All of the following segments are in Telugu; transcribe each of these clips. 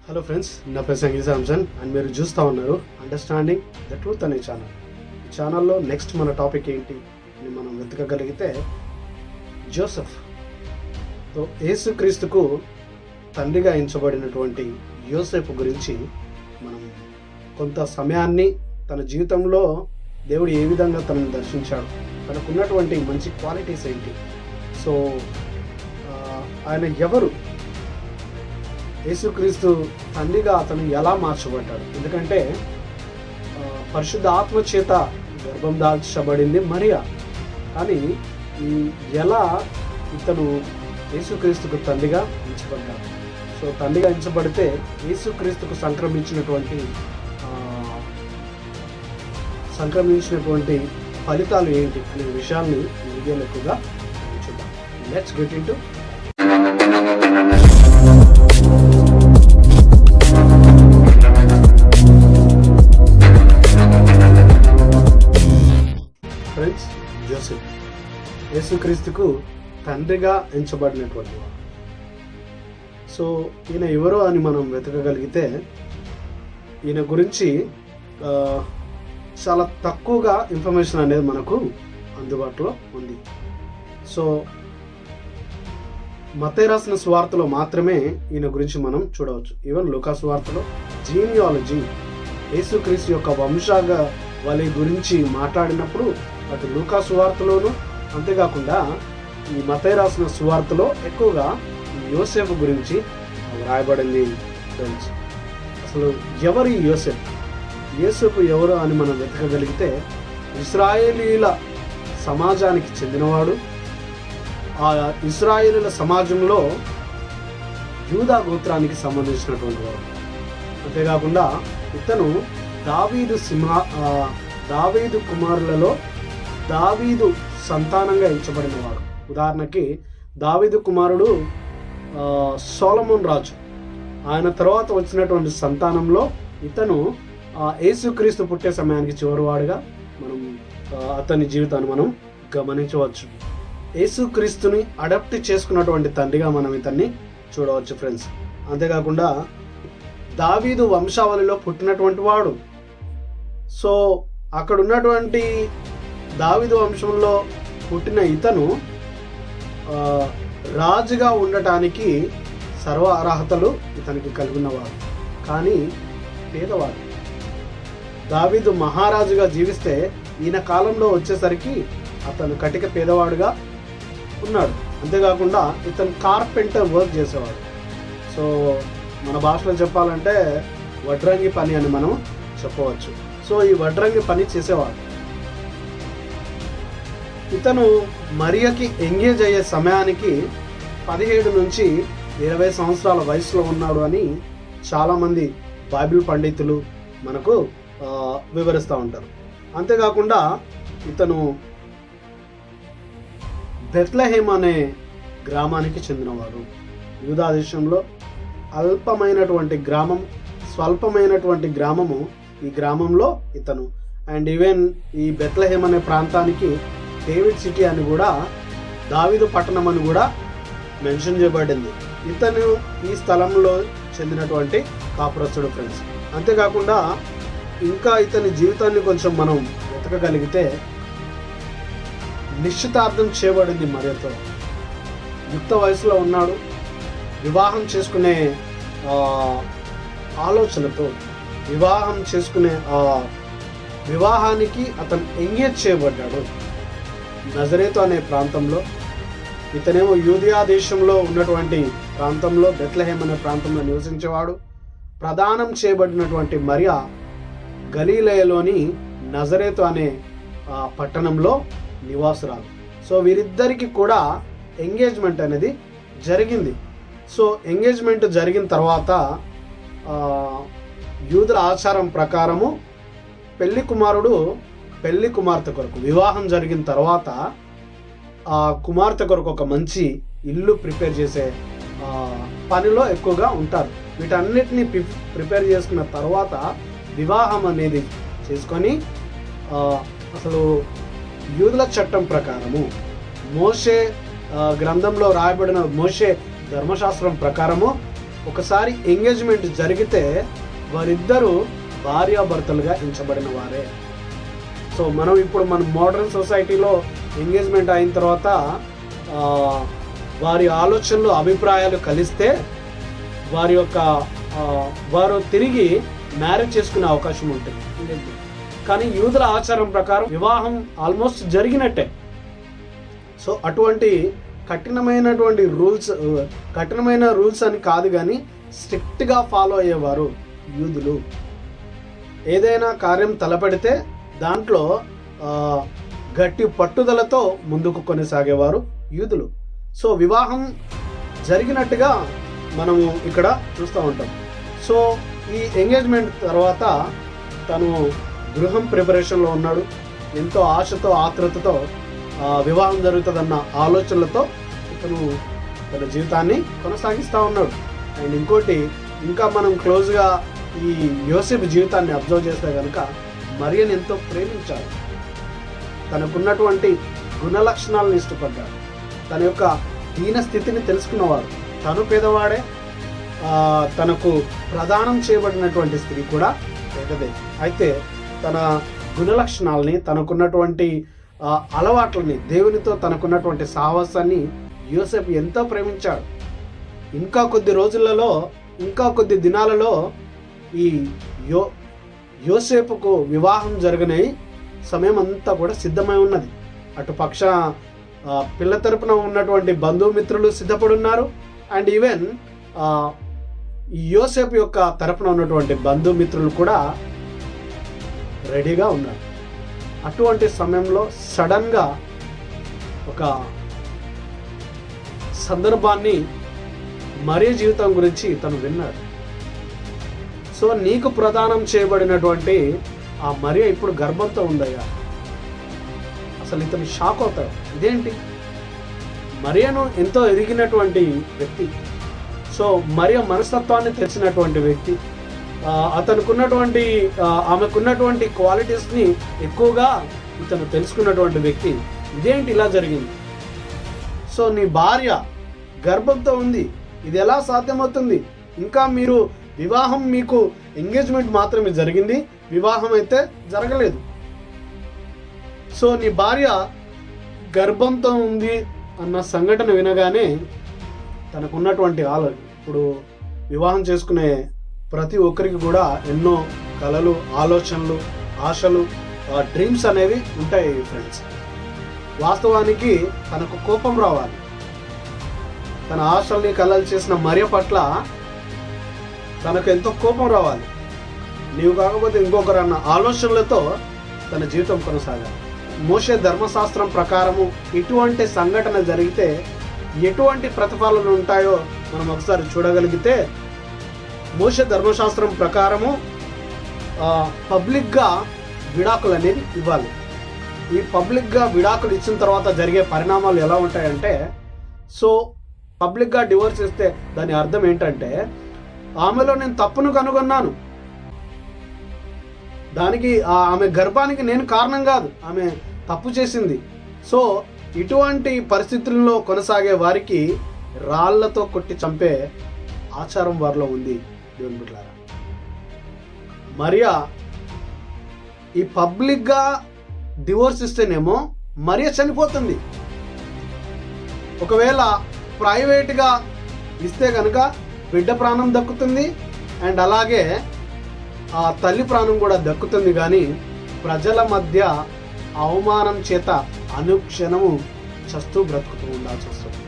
హలో ఫ్రెండ్స్, నా పేరు సంగీ శాంసన్ అండ్ మీరు చూస్తూ ఉన్నారు అండర్స్టాండింగ్ ద ట్రూత్ అనే ఛానల్. ఈ ఛానల్లో నెక్స్ట్ మన టాపిక్ ఏంటి అని మనం వెతకగలిగితే జోసెఫ్. సో యేసుక్రీస్తుకు తండ్రిగా ఎంచబడినటువంటి యోసేపు గురించి మనం కొంత సమయాన్ని తన జీవితంలో దేవుడు ఏ విధంగా తనను దర్శించాడు, తనకున్నటువంటి మంచి క్వాలిటీస్ ఏంటి, సో ఆయన ఎవరు, యేసుక్రీస్తు తండ్రిగా అతను ఎలా మార్చబడ్డాడు. ఎందుకంటే పరిశుద్ధ ఆత్మ చేత గర్భం దాల్చబడింది మరియా, కానీ ఎలా ఇతను యేసుక్రీస్తుకు తండ్రిగా ఎంచబడ్డాడు. సో తండ్రిగా ఎంచబడితే యేసుక్రీస్తుకు సంక్రమించినటువంటి ఫలితాలు ఏంటి అనే విషయాన్ని ఈ వీడియోలో ఎక్కువగా చూద్దాం. Let's get into. Friends, Joseph యేసుక్రీస్తుకు తండ్రిగా ఎంచబడినటువంటి వాడు. సో ఈయన ఎవరో అని మనం వెతకగలిగితే ఈయన గురించి చాలా తక్కువగా ఇన్ఫర్మేషన్ అనేది మనకు అందుబాటులో ఉంది. సో మత్తయి రాసిన సువార్తలో మాత్రమే ఈయన గురించి మనం చూడవచ్చు. ఈవెన్ లూకా సువార్తలో జీనియాలజీ, యేసుక్రీస్తు యొక్క వంశావళి గురించి మాట్లాడినప్పుడు అటు లూకా సువార్తలోను, అంతేకాకుండా ఈ మత్తయి రాసిన సువార్తలో ఎక్కువగా యోసేపు గురించి రాయబడింది. ఫ్రెండ్స్, అసలు ఎవరు ఈ యోసేపు ఎవరు అని మనం వెతకగలిగితే ఇశ్రాయేలీల సమాజానికి చెందినవాడు. ఆ ఇశ్రాయేలీల సమాజంలో యూదా గోత్రానికి సంబంధించినటువంటి వాడు. అంతేకాకుండా ఇతను దావీదు కుమారులలో దావీదు సంతానంగా ఎంచబడినవాడు. ఉదాహరణకి దావీదు కుమారుడు సొలొమోను రాజు. ఆయన తర్వాత వచ్చినటువంటి సంతానంలో ఇతను యేసుక్రీస్తు పుట్టే సమయానికి చివరివాడుగా మనం అతని జీవితాన్ని మనం గమనించవచ్చు. యేసుక్రీస్తుని అడాప్ట్ చేసుకున్నటువంటి తండ్రిగా మనం ఇతన్ని చూడవచ్చు ఫ్రెండ్స్. అంతేకాకుండా దావీదు వంశావళిలో పుట్టినటువంటి వాడు. సో అక్కడ ఉన్నటువంటి దావీదు వంశంలో పుట్టిన ఇతను రాజుగా ఉండటానికి సర్వ అర్హతలు ఇతనికి కలిగి ఉన్నవాడు, కానీ పేదవాడు. దావీదు మహారాజుగా జీవిస్తే ఈయన కాలంలో వచ్చేసరికి అతను కటిక పేదవాడుగా ఉన్నాడు. అంతేకాకుండా ఇతను కార్పెంటర్ వర్క్ చేసేవాడు. సో మన భాషలో చెప్పాలంటే వడ్రంగి పని అని మనం చెప్పవచ్చు. సో ఈ వడ్రంగి పని చేసేవాడు. ఇతను మరియకి ఎంగేజ్ అయ్యే సమయానికి 17 నుంచి 20 సంవత్సరాల వయసులో ఉన్నాడు అని చాలామంది బైబిల్ పండితులు మనకు వివరిస్తూ ఉంటారు. అంతేకాకుండా ఇతను బెత్లెహేమ్ అనే గ్రామానికి చెందినవాడు. యూదా దేశంలో స్వల్పమైనటువంటి గ్రామము ఈ గ్రామంలో ఇతను. అండ్ ఈవెన్ ఈ బెత్లెహేమ్ అనే ప్రాంతానికి డేవిడ్ సిటీ అని కూడా, దావీదు పట్టణం అని కూడా మెన్షన్ చేయబడింది. ఇతను ఈ స్థలంలో చెందినటువంటి కాపురస్తుడు ఫ్రెండ్స్. అంతేకాకుండా ఇంకా ఇతని జీవితాన్ని కొంచెం మనం వెతకగలిగితే నిశ్చితార్థం చేయబడింది మరియతో. యుక్త వయసులో ఉన్నాడు. వివాహం చేసుకునే ఆలోచనతో వివాహానికి అతను ఎంగేజ్ చేయబడ్డాడు నజరేతు అనే ప్రాంతంలో. ఇతనేమో యూదియా దేశంలో ఉన్నటువంటి ప్రాంతంలో, బెత్లెహేమ్ అనే ప్రాంతంలో నివసించేవాడు. ప్రదానం చేయబడినటువంటి మరియా గలీలయలోని నజరేతు అనే పట్టణంలో నివాసురాలు. సో వీరిద్దరికి కూడా ఎంగేజ్మెంట్ అనేది జరిగింది. సో ఎంగేజ్మెంట్ జరిగిన తర్వాత యూదుల ఆచారం ప్రకారము పెళ్లి కుమార్తె కొరకు వివాహం జరిగిన తర్వాత ఆ కుమార్తె కొరకు ఒక మంచి ఇల్లు ప్రిపేర్ చేసే పనిలో ఎక్కువగా ఉంటారు. వీటన్నిటిని ప్రిపేర్ చేసుకున్న తర్వాత వివాహం అనేది చేసుకొని అసలు యూదుల చట్టం ప్రకారము మోషే గ్రంథంలో రాయబడిన మోషే ధర్మశాస్త్రం ప్రకారము ఒకసారి ఎంగేజ్మెంట్ జరిగితే వారిద్దరూ భార్యాభర్తలుగా ఎంచబడిన వారే. సో మనం ఇప్పుడు మన మోడర్న్ సొసైటీలో ఎంగేజ్మెంట్ అయిన తర్వాత వారి ఆలోచనలు అభిప్రాయాలు కలిస్తే వారు తిరిగి మ్యారేజ్ చేసుకునే అవకాశం ఉంటుంది. కానీ యూదుల ఆచారం ప్రకారం వివాహం ఆల్మోస్ట్ జరిగినట్టే. సో అటువంటి కఠినమైన రూల్స్ అని కాదు, కానీ స్ట్రిక్ట్గా ఫాలో అయ్యేవారు యూదులు. ఏదైనా కార్యం తలపెడితే దాంట్లో గట్టి పట్టుదలతో ముందుకు కొనసాగేవారు యూదులు. సో వివాహం జరిగినట్టుగా మనము ఇక్కడ చూస్తూ ఉంటాం. సో ఈ ఎంగేజ్మెంట్ తర్వాత తను గృహం ప్రిపరేషన్లో ఉన్నాడు. ఎంతో ఆశతో ఆతృతతో వివాహం జరుగుతుందన్న ఆలోచనలతో ఇతను తన జీవితాన్ని కొనసాగిస్తూ ఉన్నాడు. అండ్ ఇంకోటి, ఇంకా మనం క్లోజ్గా ఈ యోసేపు జీవితాన్ని అబ్జర్వ్ చేస్తే కనుక మరియను ఎంతో ప్రేమించాడు. తనకున్నటువంటి గుణ లక్షణాలను ఇష్టపడ్డాడు. తన యొక్క దీన స్థితిని తెలుసుకున్నవాడు. తను పేదవాడే, తనకు ప్రదానం చేయబడినటువంటి స్త్రీ కూడా పేదదే. అయితే తన గుణ లక్షణాలని, తనకున్నటువంటి అలవాట్లని, దేవునితో తనకున్నటువంటి సాహసాన్ని యోసేపు ఎంతో ప్రేమించాడు. ఇంకా కొద్ది రోజులలో, ఇంకా కొద్ది దినాలలో ఈ యోసేపుకు వివాహం జరగని సమయం అంతా కూడా సిద్ధమై ఉన్నది. అటు పక్ష పిల్ల తరపున ఉన్నటువంటి బంధుమిత్రులు సిద్ధపడి ఉన్నారు. అండ్ ఈవెన్ యోసేపు యొక్క తరపున ఉన్నటువంటి బంధుమిత్రులు కూడా రెడీగా ఉన్నారు. అటువంటి సమయంలో సడన్గా ఒక సందర్భాన్ని మరియ జీవితం గురించి తను విన్నాడు. సో నీకు ప్రదానం చేయబడినటువంటి ఆ మరియ ఇప్పుడు గర్భంతో ఉందయ్యా. అసలు ఇతను షాక్ అవుతాడు. ఇదేంటి? మరియను ఎంతో ఎదిగినటువంటి వ్యక్తి, సో మరియ మనస్తత్వాన్ని తెలిసినటువంటి వ్యక్తి, ఆమెకున్నటువంటి క్వాలిటీస్ని ఎక్కువగా ఇతను తెలుసుకున్నటువంటి వ్యక్తి. ఇదేంటి ఇలా జరిగింది? సో నీ భార్య గర్భంతో ఉంది, ఇది ఎలా సాధ్యమవుతుంది? ఇంకా మీరు వివాహం, మీకు ఎంగేజ్మెంట్ మాత్రమే జరిగింది, వివాహం అయితే జరగలేదు. సో నీ భార్య గర్భంతో ఉంది అన్న సంఘటన వినగానే తనకున్నటువంటి ఇప్పుడు వివాహం చేసుకునే ప్రతి ఒక్కరికి కూడా ఎన్నో కలలు, ఆలోచనలు, ఆశలు, డ్రీమ్స్ అనేవి ఉంటాయి ఫ్రెండ్స్. వాస్తవానికి తనకు కోపం రావాలి. తన ఆశల్ని కలలు చేసిన మరియ పట్ల తనకు ఎంతో కోపం రావాలి. నీవు కాకపోతే ఇంకొకరు అన్న ఆలోచనలతో తన జీవితం కొనసాగాలి. మోషే ధర్మశాస్త్రం ప్రకారము ఇటువంటి సంఘటన జరిగితే ఎటువంటి ప్రతిఫలాలు ఉంటాయో మనం ఒకసారి చూడగలిగితే, మోషే ధర్మశాస్త్రం ప్రకారము పబ్లిక్గా విడాకులు అనేది ఇవ్వాలి. ఈ పబ్లిక్గా విడాకులు ఇచ్చిన తర్వాత జరిగే పరిణామాలు ఎలా ఉంటాయంటే, సో పబ్లిక్గా డివోర్స్ ఇస్తే దాని అర్థం ఏంటంటే, ఆమెలో నేను తప్పును కనుగొన్నాను, దానికి ఆమె గర్భానికి నేను కారణం కాదు, ఆమె తప్పు చేసింది. సో ఇటువంటి పరిస్థితుల్లో కొనసాగే వారికి రాళ్లతో కొట్టి చంపే ఆచారం వారిలో ఉంది. దేవుని బిడ్డలారా, మరియా ఈ పబ్లిక్గా డివోర్స్ ఇస్తేనేమో మరియ చనిపోతుంది. ఒకవేళ ప్రైవేట్గా ఇస్తే కనుక బిడ్డ ప్రాణం దక్కుతుంది, అండ్ అలాగే ఆ తల్లి ప్రాణం కూడా దక్కుతుంది. కానీ ప్రజల మధ్య అవమానం చేత అనుక్షణము చస్తూ బ్రతుకుతూ ఉండాల్సి వస్తుంది.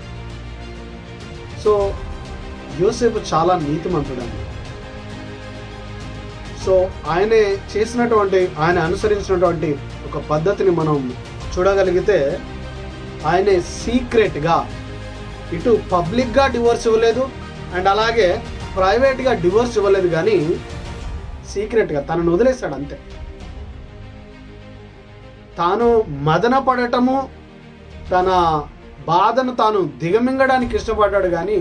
సో యోసేపు చాలా నీతిమంతుడండి. సో ఆయన అనుసరించినటువంటి ఒక పద్ధతిని మనం చూడగలిగితే, ఆయనే సీక్రెట్గా ఇటు పబ్లిక్గా డివోర్స్ ఇవ్వలేదు, అండ్ అలాగే ప్రైవేట్గా డివోర్స్ ఇవ్వలేదు, కానీ సీక్రెట్గా తనను వదిలేశాడు అంతే. తాను మదన పడటము, తన బాధను తాను దిగమింగడానికి ఇష్టపడ్డాడు, కానీ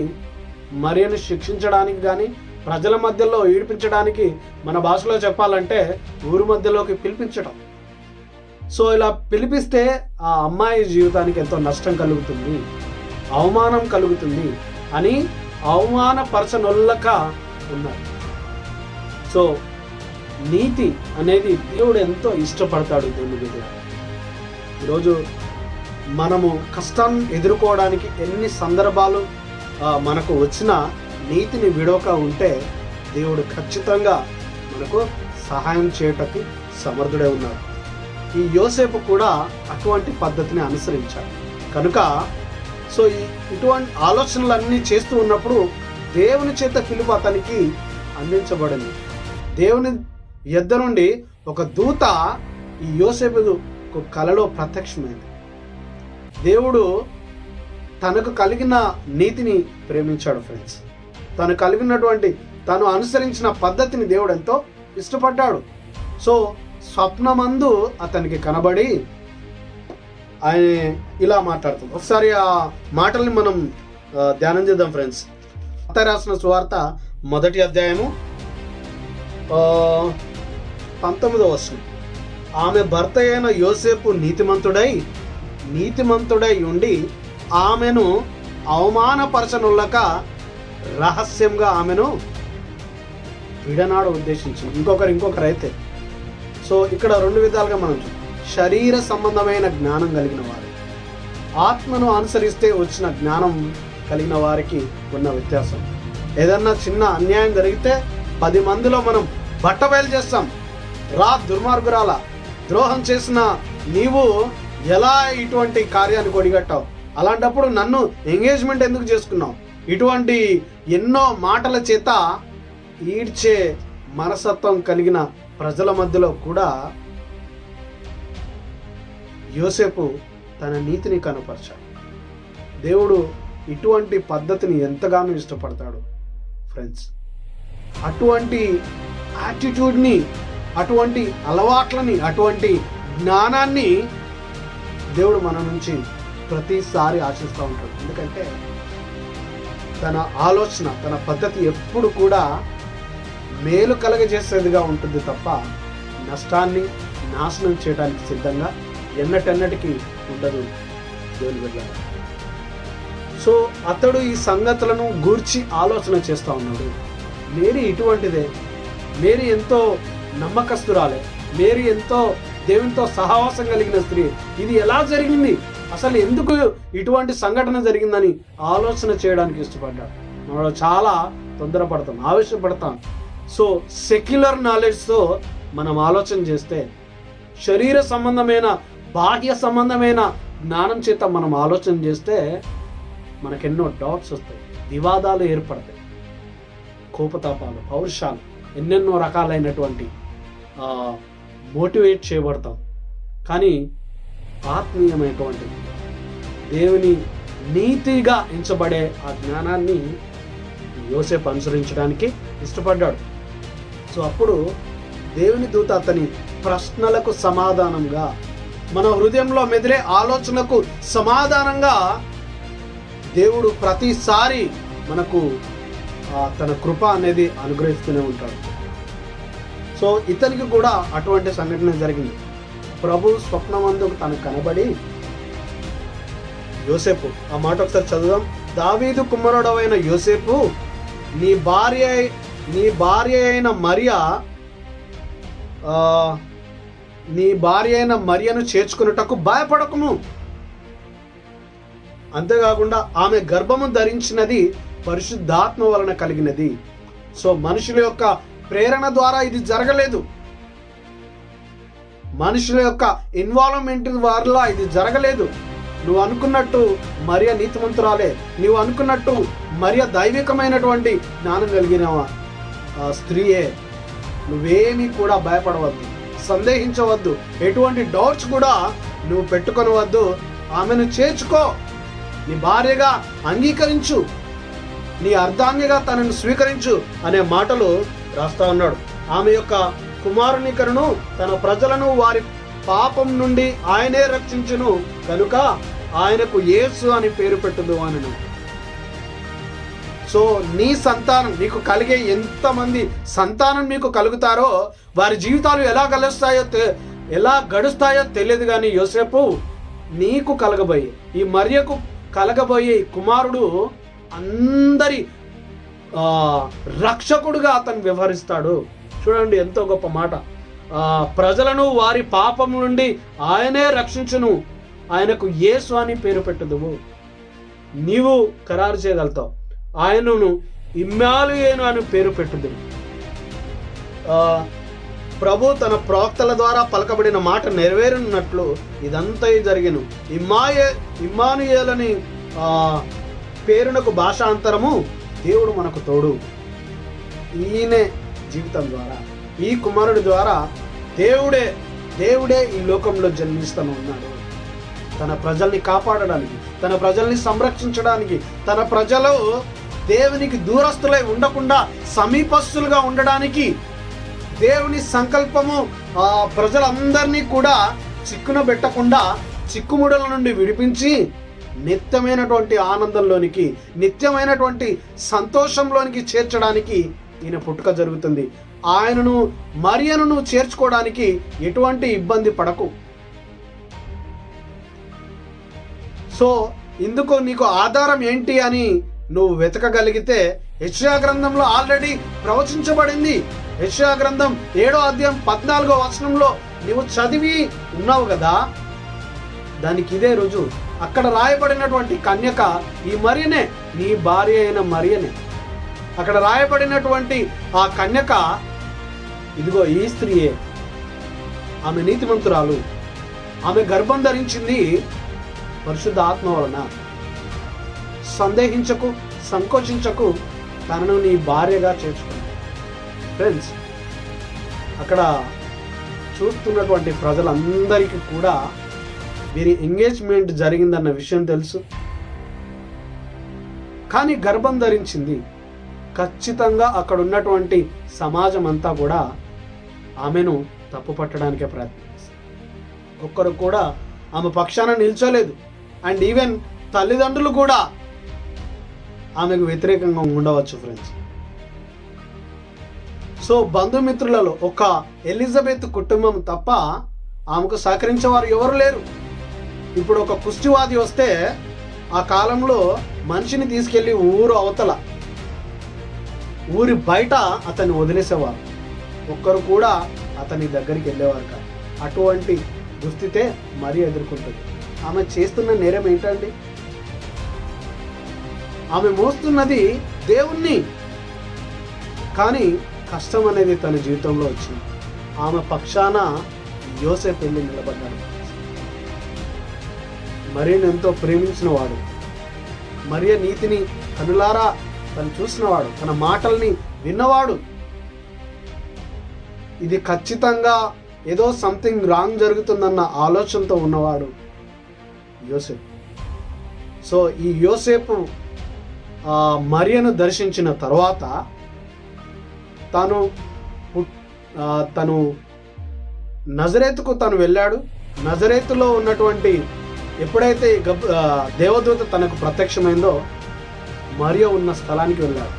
మరియను శిక్షించడానికి కానీ ప్రజల మధ్యలో ఈడిపించడానికి, మన భాషలో చెప్పాలంటే ఊరి మధ్యలోకి పిలిపించడం. సో ఇలా పిలిపిస్తే ఆ అమ్మాయి జీవితానికి ఎంతో నష్టం కలుగుతుంది, అవమానం కలుగుతుంది అని అవమానపరచనొల్లక ఉన్నారు. సో నీతి అనేది దేవుడు ఎంతో ఇష్టపడతాడు. దేవుని బిడ్డ, ఈరోజు మనము కష్టాన్ని ఎదుర్కోవడానికి ఎన్ని సందర్భాలు మనకు వచ్చినా నీతిని విడవక ఉంటే దేవుడు ఖచ్చితంగా మనకు సహాయం చేయటానికి సమర్థుడే ఉన్నాడు. ఈ యోసేపు కూడా అటువంటి పద్ధతిని అనుసరించాడు కనుక సో ఇటువంటి ఆలోచనలన్నీ చేస్తూ ఉన్నప్పుడు దేవుని చేత పిలుపు అతనికి అందించబడింది. దేవుని యొద్ద నుండి ఒక దూత ఈ యోసేపు కలలో ప్రత్యక్షమైంది. దేవుడు తనకు కలిగిన నీతిని ప్రేమించాడు ఫ్రెండ్స్. తను కలిగినటువంటి తను అనుసరించిన పద్ధతిని దేవుడు ఎంతో ఇష్టపడ్డాడు. సో స్వప్నమందు అతనికి కనబడి ఆయన ఇలా మాట్లాడుతాం. ఒకసారి ఆ మాటల్ని మనం ధ్యానం చేద్దాం ఫ్రెండ్స్. మత్తయి రాసిన సువార్త 1వ అధ్యాయము 19వ వచనం. ఆమె భర్త అయిన యోసేపు నీతిమంతుడై ఉండి ఆమెను అవమానపరచనుల్లక రహస్యంగా ఆమెను విడనాడు ఉద్దేశించింది. ఇంకొకరు అయితే సో ఇక్కడ 2 విధాలుగా మనం శరీర సంబంధమైన జ్ఞానం కలిగిన వారు, ఆత్మను అనుసరిస్తే వచ్చిన జ్ఞానం కలిగిన వారికి ఉన్న వ్యత్యాసం. ఏదన్నా చిన్న అన్యాయం జరిగితే 10 మందిలో మనం బట్టబయలు చేస్తాం. రా దుర్మార్గురాల, ద్రోహం చేసిన నీవు ఎలా ఇటువంటి కార్యాన్ని కొడిగట్టావు, అలాంటప్పుడు నన్ను ఎంగేజ్మెంట్ ఎందుకు చేసుకున్నావు, ఇటువంటి ఎన్నో మాటల చేత ఈడ్చే మనస్తత్వం కలిగిన ప్రజల మధ్యలో కూడా యోసేపు తన నీతిని కనపరిచాడు. దేవుడు ఇటువంటి పద్ధతిని ఎంతగానో ఇష్టపడతాడు ఫ్రెండ్స్. అటువంటి యాటిట్యూడ్ని, అటువంటి అలవాట్లని, అటువంటి జ్ఞానాన్ని దేవుడు మన నుంచి ప్రతిసారి ఆశిస్తూ ఉంటాడు. ఎందుకంటే తన ఆలోచన, తన పద్ధతి ఎప్పుడు కూడా మేలు కలగజేసేదిగా ఉంటుంది తప్ప నష్టాన్ని నాశనం చేయడానికి సిద్ధంగా ఎన్నటెన్నటికీ ఉండదు దేవుని బిడ్డ. సో అతడు ఈ సంగతులను గూర్చి ఆలోచన చేస్తూ ఉన్నాడు. మేరీ ఇటువంటిదే. మేరీ ఎంతో నమ్మకస్తురాలే. మేరీ ఎంతో దేవునితో సహవాసం కలిగిన స్త్రీ. ఇది ఎలా జరిగింది, అసలు ఎందుకు ఇటువంటి సంఘటన జరిగిందని ఆలోచన చేయడానికి ఇష్టపడ్డాడు. మనం చాలా తొందరపడతాం, ఆవేశపడతాం. సో సెక్యులర్ నాలెడ్జ్తో మనం ఆలోచన చేస్తే, శరీర సంబంధమైన బాహ్య సంబంధమైన జ్ఞానం చేత మనం ఆలోచన చేస్తే మనకెన్నో డౌట్స్ వస్తాయి, వివాదాలు ఏర్పడతాయి, కోపతాపాలు, పౌరుషాలు, ఎన్నెన్నో రకాలైనటువంటి మోటివేట్ చేయబడతాం. కానీ ఆత్మీయమైనటువంటి దేవుని నీతిగా ఎంచబడే ఆ జ్ఞానాన్ని యోసేపు అనుసరించడానికి ఇష్టపడ్డాడు. సో అప్పుడు దేవుని దూత అతని ప్రశ్నలకు సమాధానంగా, మన హృదయంలో మెదిలే ఆలోచనకు సమాధానంగా దేవుడు ప్రతిసారి మనకు తన కృప అనేది అనుగ్రహిస్తూనే ఉంటాడు. సో ఇతనికి కూడా అటువంటి సంఘటన జరిగింది. ప్రభు స్వప్నమందు తనకు కనబడి, యోసేపు, ఆ మాట ఒకసారి చదువుదాం. దావీదు కుమారుడవైన యోసేపు, నీ భార్య అయిన మరియను చేర్చుకున్నటకు భయపడకుము. అంతేకాకుండా ఆమె గర్భము ధరించినది పరిశుద్ధాత్మ వలన కలిగినది. సో మనుషుల యొక్క ప్రేరణ ద్వారా ఇది జరగలేదు, మనుషుల యొక్క ఇన్వాల్వ్మెంట్ వల్ల ఇది జరగలేదు. నువ్వు అనుకున్నట్టు మరియ నీతిమంతురాలే, నువ్వు అనుకున్నట్టు మరియ దైవికమైనటువంటి జ్ఞానం కలిగిన స్త్రీయే. నువ్వేమీ కూడా భయపడవద్దు, సందేహించవద్దు, ఎటువంటి డౌట్స్ కూడా నువ్వు పెట్టుకొనవద్దు. ఆమెను చేర్చుకో, నీ భార్యగా అంగీకరించు, నీ అర్ధాంగిగా తనను స్వీకరించు అనే మాటలు రాస్తా ఉన్నాడు. ఆమె యొక్క కుమారునికను, తన ప్రజలను వారి పాపం నుండి ఆయనే రక్షించును కనుక ఆయనకు యేసు అని పేరు పెట్టుదు అనను. సో నీ సంతానం, నీకు కలిగే ఎంతమంది సంతానం మీకు కలుగుతారో వారి జీవితాలు ఎలా గడుస్తాయో తెలియదు. కానీ యోసేపు, నీకు కలగబోయే, ఈ మరియకు కలగబోయే కుమారుడు అందరి రక్షకుడుగా అతను వ్యవహరిస్తాడు. చూడండి ఎంతో గొప్ప మాట. ప్రజలను వారి పాపం నుండి ఆయనే రక్షించును, ఆయనకు యేసు అని పేరు పెట్టుదువు. నీవు ఖరారు చేయగలుగుతావు, ఆయనను ఇమ్మానుయేలు అని పేరు పెట్టుదువు. ప్రభు తన ప్రవక్తల ద్వారా పలకబడిన మాట నెరవేరున్నట్లు ఇదంతా జరిగెను. ఇమ్మానుయేలని పేరునకు భాషాంతరము దేవుడు మనకు తోడు. ఈయనే జీవితం ద్వారా, ఈ కుమారుడి ద్వారా దేవుడే ఈ లోకంలో జన్మిస్తూ ఉన్నాడు. తన ప్రజల్ని కాపాడడానికి, తన ప్రజల్ని సంరక్షించడానికి, తన ప్రజలు దేవునికి దూరస్తులై ఉండకుండా సమీపస్తులుగా ఉండడానికి దేవుని సంకల్పము ప్రజలందరినీ కూడా చిక్కున పెట్టకుండా చిక్కుముడల నుండి విడిపించి నిత్యమైనటువంటి ఆనందంలోనికి, నిత్యమైనటువంటి సంతోషంలోనికి చేర్చడానికి ఈయన పుట్టుక జరుగుతుంది. ఆయనను మరియను చేర్చుకోవడానికి ఎటువంటి ఇబ్బంది పడకు. సో ఇందుకు నీకు ఆధారం ఏంటి అని నువ్వు వెతకగలిగితే యెషయా గ్రంథంలో ఆల్రెడీ ప్రవచించబడింది. యెషయా గ్రంథం 7వ అధ్యాయం 14వ వచనంలో నువ్వు చదివి ఉన్నావు కదా, దానికి ఇదే రుజువు. అక్కడ రాయబడినటువంటి కన్యక ఈ మరియనే, నీ భార్య అయిన మరియనే. అక్కడ రాయబడినటువంటి ఆ కన్యక ఇదిగో ఈ స్త్రీయే, ఆమె నీతిమంతురాలు, ఆమె గర్భం ధరించింది పరిశుద్ధ ఆత్మ వలన. సందేహించకు, సంకోచించకు, తనను నీ భార్యగా చేర్చుకుంది. ఫ్రెండ్స్, అక్కడ చూస్తున్నటువంటి ప్రజలందరికీ కూడా వీరి ఎంగేజ్మెంట్ జరిగిందన్న విషయం తెలుసు, కానీ గర్భం ధరించింది. ఖచ్చితంగా అక్కడ ఉన్నటువంటి సమాజం అంతా కూడా ఆమెను తప్పు పట్టడానికే ప్రయత్నిస్తారు. ఒక్కరు కూడా ఆమె పక్షాన నిల్చోలేదు. అండ్ ఈవెన్ తల్లిదండ్రులు కూడా ఆమెకు వ్యతిరేకంగా ఉండవచ్చు ఫ్రెండ్స్. సో బంధుమిత్రులలో ఒక ఎలిజబెత్ కుటుంబం తప్ప ఆమెకు సహకరించేవారు ఎవరు లేరు. ఇప్పుడు ఒక కుష్టివాది వస్తే ఆ కాలంలో మనిషిని తీసుకెళ్లి ఊరు అవతల, ఊరి బయట అతన్ని వదిలేసేవారు. ఒక్కరు కూడా అతని దగ్గరికి వెళ్ళేవారు కాదు. అటువంటి దుస్థితే మరీ ఎదుర్కొంటుంది. ఆమె చేస్తున్న నేరం ఏంటండి? ఆమె మోస్తున్నది దేవుణ్ణి, కానీ కష్టం అనేది తన జీవితంలో వచ్చింది. ఆమె పక్షాన యోసేపు వెళ్ళి నిలబడ్డాడు. మరియను ఎంతో ప్రేమించిన వాడు, మరియ నీతిని కనులారా తను చూసినవాడు, తన మాటల్ని విన్నవాడు. ఇది ఖచ్చితంగా ఏదో సంథింగ్ రాంగ్ జరుగుతుందన్న ఆలోచనతో ఉన్నవాడు యోసేపు. సో ఈ యోసేపు మరియను దర్శించిన తర్వాత తను నజరేతుకు తను వెళ్ళాడు. నజరేతులో ఉన్నటువంటి ఎప్పుడైతే దేవదూత తనకు ప్రత్యక్షమైందో మరియ ఉన్న స్థలానికి వెళ్ళాడు.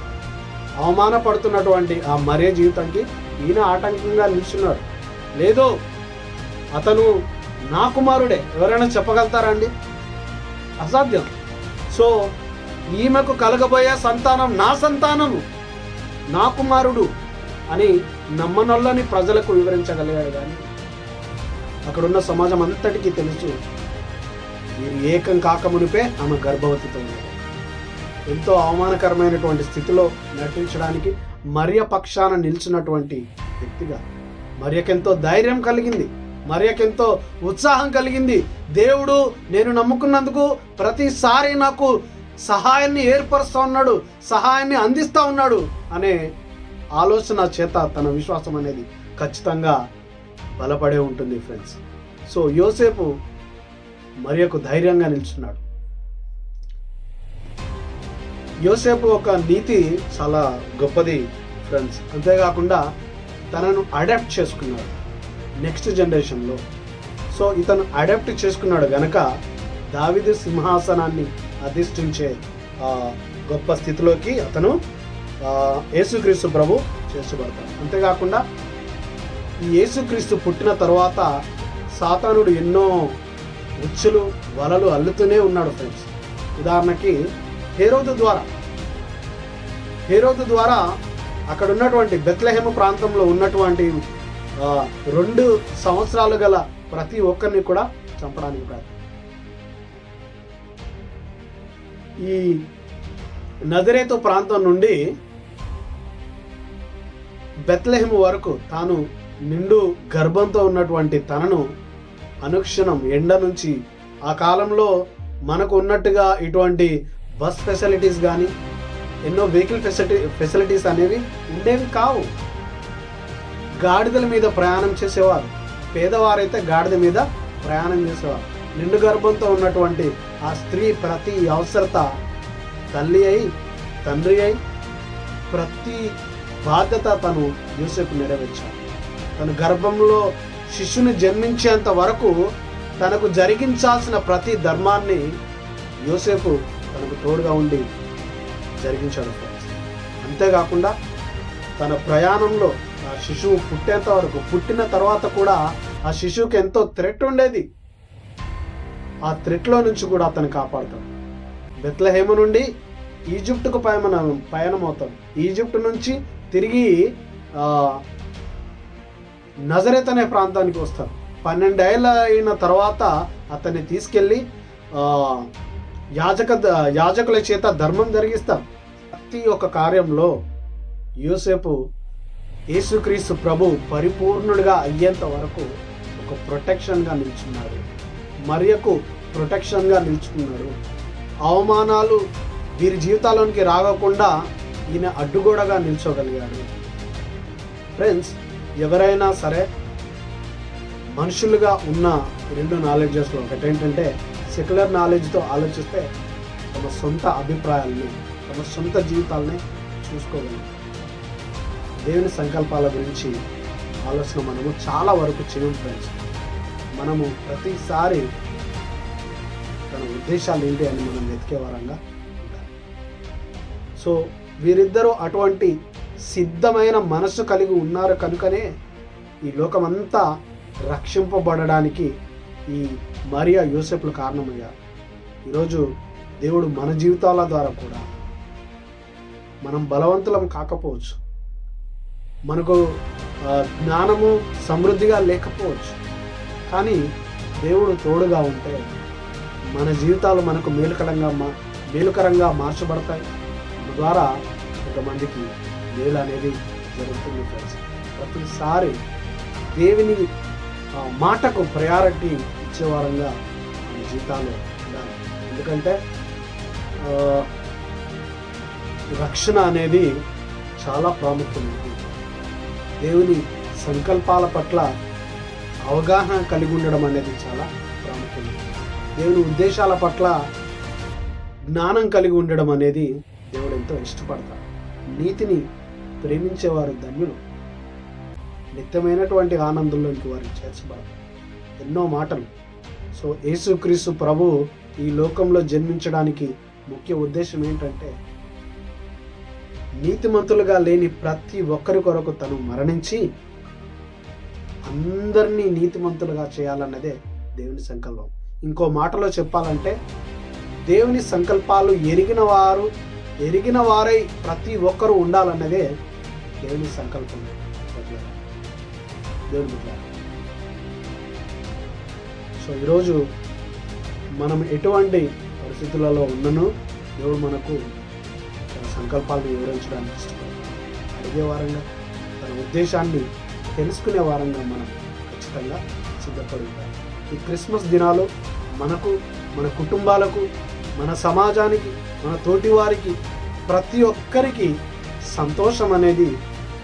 అవమానపడుతున్నటువంటి ఆ మరియ జీవితానికి ఈయన ఆటంకంగా నిల్చున్నాడు. లేదు, అతను నా కుమారుడే. ఎవరైనా చెప్పగలుగుతారా అండి? అసాధ్యం. సో ఈమెకు కలగబోయే సంతానం నా సంతానము, నా కుమారుడు అని నమ్మనొల్లని ప్రజలకు వివరించగలిగాడు. కానీ అక్కడున్న సమాజం అంతటికీ తెలుసు వీరు ఏకం కాకమునిపే ఆమె గర్భవతితో ఉంది. ఎంతో అవమానకరమైనటువంటి స్థితిలో నటించడానికి మరియ పక్షాన నిలిచినటువంటి వ్యక్తిగా మరియకెంతో ధైర్యం కలిగింది, మరియకెంతో ఉత్సాహం కలిగింది. దేవుడు నేను నమ్ముకున్నందుకు ప్రతిసారి నాకు సహాయాన్ని ఏర్పరుస్తూ ఉన్నాడు, సహాయాన్ని అందిస్తూ ఉన్నాడు అనే ఆలోచన చేత తన విశ్వాసం అనేది ఖచ్చితంగా బలపడే ఉంటుంది ఫ్రెండ్స్. సో యోసేపు మరియకు ధైర్యంగా నిల్చున్నాడు. యోసేపు ఒక నీతి చాలా గొప్పది ఫ్రెండ్స్. అంతేకాకుండా తనను అడాప్ట్ చేసుకున్నాడు నెక్స్ట్ జనరేషన్లో. సో ఇతను అడాప్ట్ చేసుకున్నాడు గనక దావీదు సింహాసనాన్ని అధిష్ఠించే గొప్ప స్థితిలోకి అతను యేసుక్రీస్తు ప్రభు చేర్చబడతాడు. అంతేకాకుండా ఈ యేసుక్రీస్తు పుట్టిన తర్వాత సాతానుడు ఎన్నో ఉచ్చులు వలలు అల్లుతూనే ఉన్నాడు ఫ్రెండ్స్. ఉదాహరణకి హేరోదు ద్వారా హేరోదు ద్వారా అక్కడ ఉన్నటువంటి బెత్లెహేము ప్రాంతంలో ఉన్నటువంటి 2 సంవత్సరాలు గల ప్రతి ఒక్కరిని కూడా చంపడానికి ప్రయత్నం. ఈ నజరేతు ప్రాంతం నుండి బెత్లెహేము వరకు తాను నిండు గర్భంతో ఉన్నటువంటి తనను అనుక్షణం ఎండ నుంచి, ఆ కాలంలో మనకు ఉన్నట్టుగా ఇటువంటి బస్ ఫెసిలిటీస్ కానీ ఎన్నో వెహికల్ ఫెసిలిటీస్ అనేవి ఉండేవి కావు. గాడిదల మీద ప్రయాణం చేసేవారు. పేదవారైతే గాడిద మీద ప్రయాణం చేసేవారు. నిండు గర్భంతో ఉన్నటువంటి ఆ స్త్రీ ప్రతి అవసరత తల్లి అయి తండ్రి అయి ప్రతి బాధ్యత తను యోసేపు నెరవేర్చాడు. తన గర్భంలో శిశువుని జన్మించేంత వరకు తనకు జరిగించాల్సిన ప్రతి ధర్మాన్ని యోసేపు తనకు తోడుగా ఉండి జరిగించాడు. అంతేకాకుండా తన ప్రయాణంలో ఆ శిశువు పుట్టేంత వరకు, పుట్టిన తర్వాత కూడా ఆ శిశువుకి ఎంతో థ్రెట్ ఉండేది. ఆ థ్రెట్లో నుంచి కూడా అతను కాపాడుతాడు. బెత్లెహేము నుండి ఈజిప్టుకు పయనం అవుతాడు. ఈజిప్టు నుంచి తిరిగి నజరేత్ అనే ప్రాంతానికి వస్తారు. 12 ఏళ్ళ అయిన తర్వాత అతన్ని తీసుకెళ్ళి యాజకుల చేత ధర్మం జరిగిస్తారు. ప్రతి ఒక్క కార్యంలో యోసేపు యేసుక్రీస్తు ప్రభు పరిపూర్ణుడిగా అయ్యేంత వరకు ఒక ప్రొటెక్షన్గా నిల్చున్నాడు. మరియకు ప్రొటెక్షన్గా నిల్చుకున్నాడు. అవమానాలు వీరి జీవితాల్లోనికి రాగకుండా ఈయన అడ్డుగోడగా నిల్చోగలిగాడు. ఫ్రెండ్స్, ఎవరైనా సరే మనుషులుగా ఉన్న 2 నాలెడ్జెస్లో ఒకటి ఏంటంటే సెక్యులర్ నాలెడ్జ్తో ఆలోచిస్తే తమ సొంత అభిప్రాయాల్ని, తమ సొంత జీవితాలని చూసుకోగలం. దేవుని సంకల్పాల గురించి ఆలోచన మనము చాలా వరకు చేయం ఫ్రెండ్స్. మనము ప్రతిసారి తన ఉద్దేశాలు ఏంటి అని మనం వెతికే వారంగా ఉండాలి. సో వీరిద్దరూ అటువంటి సిద్ధమైన మనస్సు కలిగి ఉన్నారు కనుకనే ఈ లోకమంతా రక్షింపబడడానికి ఈ మరియా యోసేపులు కారణమయ్యారు. ఈరోజు దేవుడు మన జీవితాల ద్వారా కూడా, మనం బలవంతులం కాకపోవచ్చు, మనకు జ్ఞానము సమృద్ధిగా లేకపోవచ్చు, కానీ దేవుడు తోడుగా ఉంటే మన జీవితాలు మనకు మేలుకరంగా మార్చబడతాయి. ద్వారా కొంతమందికి మేలు అనేది జరుగుతుంది ఫ్రెండ్స్. ప్రతిసారి దేవుని మాటకు ప్రయారిటీ ఇచ్చేవారంగా మన జీవితాలు ఉండాలి. ఎందుకంటే రక్షణ అనేది చాలా ప్రాముఖ్యమైనది. దేవుని సంకల్పాల పట్ల అవగాహన కలిగి ఉండడం అనేది చాలా ప్రాముఖ్యమైనది. దేవుని ఉద్దేశాల పట్ల జ్ఞానం కలిగి ఉండడం అనేది దేవుడు ఎంతో ఇష్టపడతాడు. నీతిని ప్రేమించేవారు ధన్యులు, నిత్యమైనటువంటి ఆనందంలోనికి వారికి చేర్చబడతారు. ఎన్నో మాటలు. సో యేసుక్రీస్తు ప్రభు ఈ లోకంలో జన్మించడానికి ముఖ్య ఉద్దేశం ఏంటంటే నీతిమంతులుగా లేని ప్రతి ఒక్కరి కొరకు తను మరణించి అందరినీ నీతిమంతులుగా చేయాలన్నదే దేవుని సంకల్పం. ఇంకో మాటలో చెప్పాలంటే దేవుని సంకల్పాలు ఎరిగిన వారై ప్రతి ఒక్కరూ ఉండాలన్నదే దేవుని సంకల్పం. దేవుని సో ఈరోజు మనం ఎటువంటి పరిస్థితులలో ఉన్నను దేవుడు మనకు తన సంకల్పాలను వివరించడానికి ఇష్టపడతాడు. అడిగే వారంగా, తన ఉద్దేశాన్ని తెలుసుకునే వారంగా మనం ఖచ్చితంగా సిద్ధపడి ఉంటాం. ఈ క్రిస్మస్ దినాలు మనకు, మన కుటుంబాలకు, మన సమాజానికి, మన తోటి వారికి, ప్రతి ఒక్కరికి సంతోషం అనేది,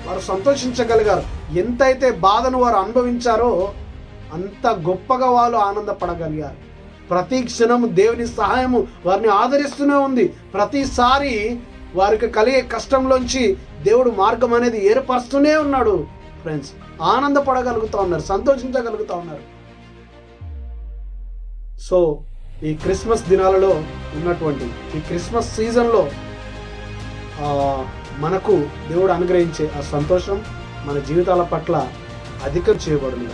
వారు సంతోషించగలిగారు. ఎంతైతే బాధను వారు అనుభవించారో అంత గొప్పగా వాళ్ళు ఆనందపడగలిగారు. ప్రతి క్షణం దేవుని సహాయము వారిని ఆదరిస్తూనే ఉంది. ప్రతిసారి వారికి కలిగే కష్టంలోంచి దేవుడు మార్గం అనేది ఏర్పరుస్తూనే ఉన్నాడు. ఫ్రెండ్స్, ఆనందపడగలుగుతూ ఉన్నారు, సంతోషించగలుగుతూ ఉన్నారు. సో ఈ క్రిస్మస్ దినాలలో ఉన్నటువంటి ఈ క్రిస్మస్ సీజన్లో మనకు దేవుడు అనుగ్రహించే ఆ సంతోషం మన జీవితాల పట్ల అధికం చేయబడుతుంది.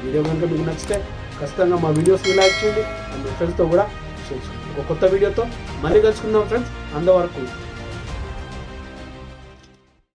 వీడియో కనుక మీకు నచ్చితే ఖచ్చితంగా మా వీడియోస్ని లైక్ చేయండి, అండ్ మీ ఫ్రెండ్స్తో కూడా షేర్ చేయండి. ఒక కొత్త వీడియోతో మళ్ళీ కలుసుకుందాం ఫ్రెండ్స్. అంతవరకు